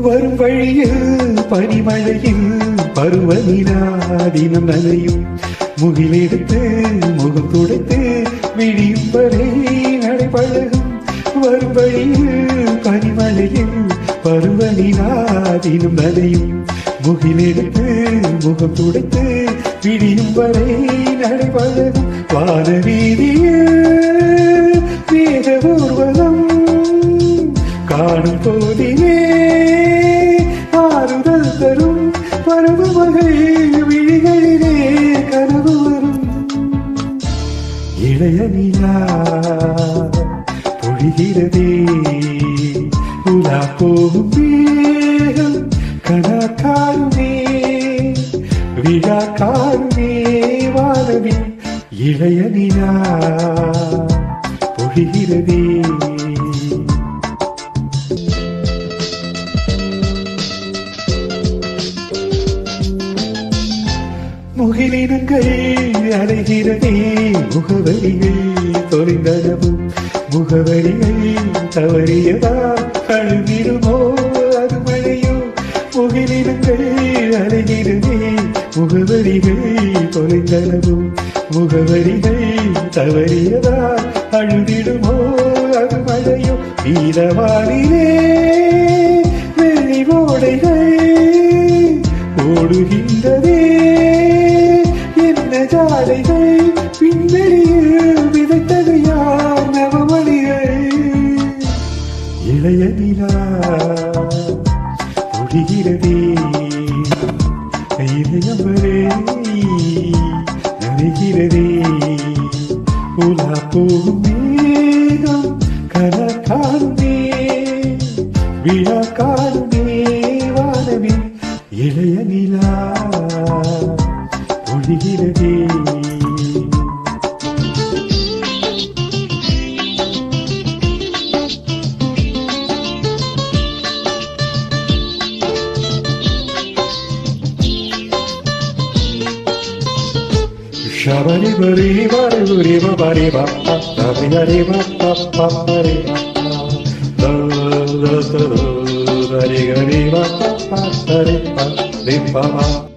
வரும் வழியில் பனிமழையில் பருவநிலா தினம் நனையும் முகிலெடுத்து முகம் துடைத்து விடியும் வரை நடைபழகும். வரும் வழியில் பனிமழையில் பருவநிலா தினம் நனையும் முகிலெடுத்து முகம் துடைத்து விடியும் வரை நடைபழகும். வானவீதியில் வேத ஊர்வலம் காணும் போதிலே ஆறுதல் தரும் பருவ மகள் விழிகளிலே கனவு வரும். இளைய நிலா பொழிகிறதே உலா போகும் மேகம் கனா காருமே விழா காருமே வானவி. இளைய நிலா பொழிகிறதே முகிலினங்கள் அலைகிறதே முகவரிகள் தொலைந்தனவும் முகவரிகள் தவறியதா அழுகிடுமோ அது மழையோ. முகிலினங்கள் அலைகிறதே முகவரிகள் தொலைந்தனவும் முகவரிகள் தவறியதா அழுதிடுமோ அது மழையோ. நீலவானிலே வெளிவோடைகள் ஓடுகின்றதே என்ன ஜாடைகள் பின்னணியில் விதைத்தது யார் நவமணிகள். இளைய நிலா பொழிகிறதே இதயம் வரை நனைகிறதே உலா போகும் மேகம் கன காணுமே விழா காணுமே வானமே. இளைய நிலா பொழிகிறதே Shabari bari bari bari bari bappa bari bari bappa bari bappa da da da da bari bari bappa bari bappa